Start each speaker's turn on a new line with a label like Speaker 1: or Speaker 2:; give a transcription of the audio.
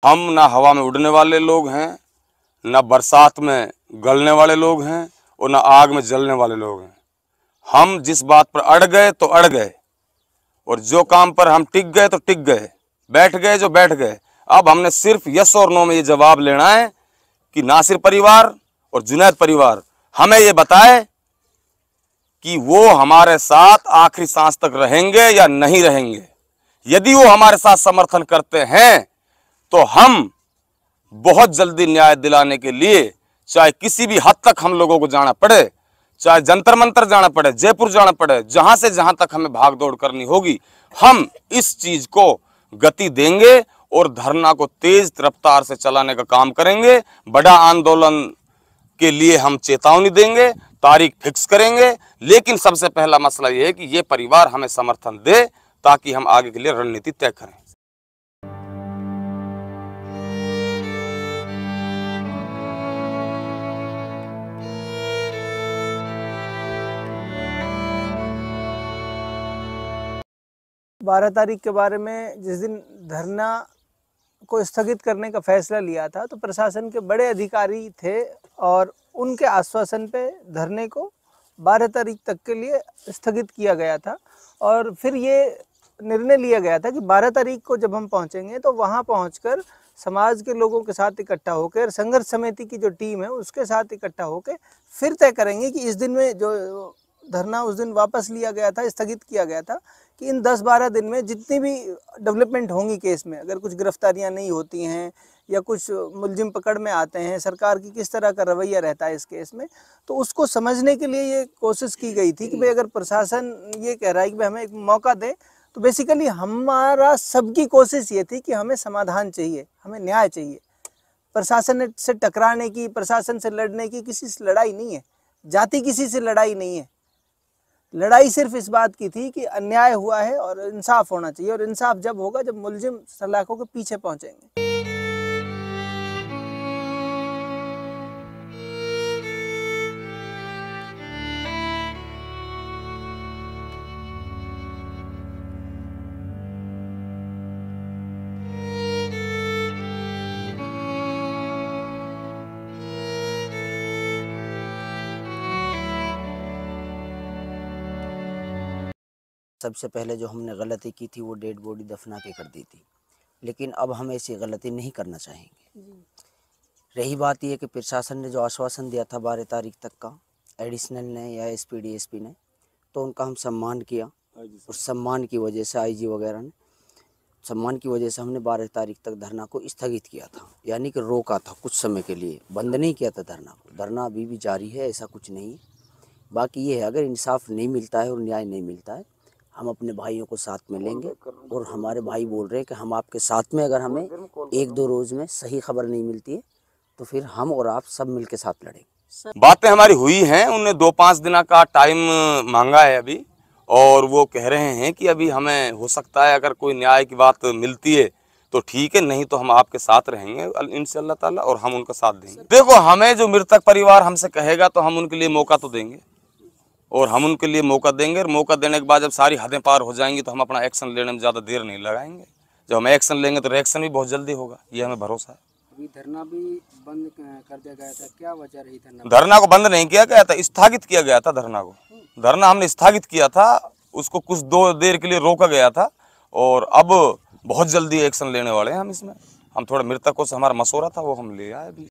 Speaker 1: हम ना हवा में उड़ने वाले लोग हैं, ना बरसात में गलने वाले लोग हैं और ना आग में जलने वाले लोग हैं। हम जिस बात पर अड़ गए तो अड़ गए और जो काम पर हम टिक गए तो टिक गए, बैठ गए जो बैठ गए। अब हमने सिर्फ यस और नो में ये जवाब लेना है कि नासिर परिवार और जुनैद परिवार हमें ये बताए कि वो हमारे साथ आखिरी सांस तक रहेंगे या नहीं रहेंगे। यदि वो हमारे साथ समर्थन करते हैं तो हम बहुत जल्दी न्याय दिलाने के लिए चाहे किसी भी हद तक हम लोगों को जाना पड़े, चाहे जंतर मंतर जाना पड़े, जयपुर जाना पड़े, जहां से जहां तक हमें भाग दौड़ करनी होगी, हम इस चीज को गति देंगे और धरना को तेज रफ्तार से चलाने का काम करेंगे। बड़ा आंदोलन के लिए हम चेतावनी देंगे, तारीख फिक्स करेंगे, लेकिन सबसे पहला मसला यह है कि ये परिवार हमें समर्थन दे ताकि हम आगे के लिए रणनीति तय करें।
Speaker 2: बारह तारीख के बारे में जिस दिन धरना को स्थगित करने का फैसला लिया था तो प्रशासन के बड़े अधिकारी थे और उनके आश्वासन पे धरने को 12 तारीख तक के लिए स्थगित किया गया था। और फिर ये निर्णय लिया गया था कि 12 तारीख को जब हम पहुंचेंगे तो वहां पहुंचकर समाज के लोगों के साथ इकट्ठा होकर संघर्ष समिति की जो टीम है उसके साथ इकट्ठा होकर फिर तय करेंगे कि इस दिन में जो धरना उस दिन वापस लिया गया था, स्थगित किया गया था, कि इन 10-12 दिन में जितनी भी डेवलपमेंट होंगी केस में, अगर कुछ गिरफ्तारियां नहीं होती हैं या कुछ मुलजिम पकड़ में आते हैं, सरकार की किस तरह का रवैया रहता है इस केस में, तो उसको समझने के लिए ये कोशिश की गई थी कि भाई अगर प्रशासन ये कह रहा है कि भाई हमें एक मौका दे, तो बेसिकली हमारा सबकी कोशिश ये थी कि हमें समाधान चाहिए, हमें न्याय चाहिए। प्रशासन से टकराने की, प्रशासन से लड़ने की किसी से लड़ाई नहीं है, जाति किसी से लड़ाई नहीं है। लड़ाई सिर्फ इस बात की थी कि अन्याय हुआ है और इंसाफ होना चाहिए, और इंसाफ जब होगा जब मुलजिम सलाखों के पीछे पहुंचेंगे।
Speaker 3: सबसे पहले जो हमने गलती की थी वो डेड बॉडी दफना के कर दी थी, लेकिन अब हम ऐसी गलती नहीं करना चाहेंगे। रही बात ये कि प्रशासन ने जो आश्वासन दिया था 12 तारीख तक का, एडिशनल ने या एसपी डीएसपी ने, तो उनका हम सम्मान किया और सम्मान की वजह से आईजी वगैरह ने सम्मान की वजह से हमने 12 तारीख तक धरना को स्थगित किया था, यानी कि रोका था कुछ समय के लिए, बंद नहीं किया था धरना को। धरना अभी भी जारी है, ऐसा कुछ नहीं है। बाकी ये है अगर इंसाफ नहीं मिलता है और न्याय नहीं मिलता है, हम अपने भाइयों को साथ में लेंगे और हमारे भाई बोल रहे हैं कि हम आपके साथ में, अगर हमें 1-2 रोज़ में सही खबर नहीं मिलती है तो फिर हम और आप सब मिल के साथ लड़ेंगे।
Speaker 1: बातें हमारी हुई हैं, उन्हें 2-5 दिन का टाइम मांगा है अभी, और वो कह रहे हैं कि अभी हमें हो सकता है अगर कोई न्याय की बात मिलती है तो ठीक है, नहीं तो हम आपके साथ रहेंगे इंशाअल्लाह ताला और हम उनका साथ देंगे। देखो, हमें जो मृतक परिवार हमसे कहेगा तो हम उनके लिए मौका तो देंगे, और हम उनके लिए मौका देंगे, और मौका देने के बाद जब सारी हदें पार हो जाएंगी तो हम अपना एक्शन लेने में ज़्यादा देर नहीं लगाएंगे। जब हम एक्शन लेंगे तो रिएक्शन भी बहुत जल्दी होगा, ये हमें भरोसा है।
Speaker 4: अभी धरना भी बंद कर दिया गया था, क्या वजह रही धरना?
Speaker 1: धरना को बंद नहीं किया गया था, स्थगित किया गया था धरना को। धरना हमने स्थगित किया था, उसको कुछ देर के लिए रोका गया था, और अब बहुत जल्दी एक्शन लेने वाले हैं हम इसमें। हम थोड़ा मृतकों से हमारा मशवरा था वो हम ले आए अभी।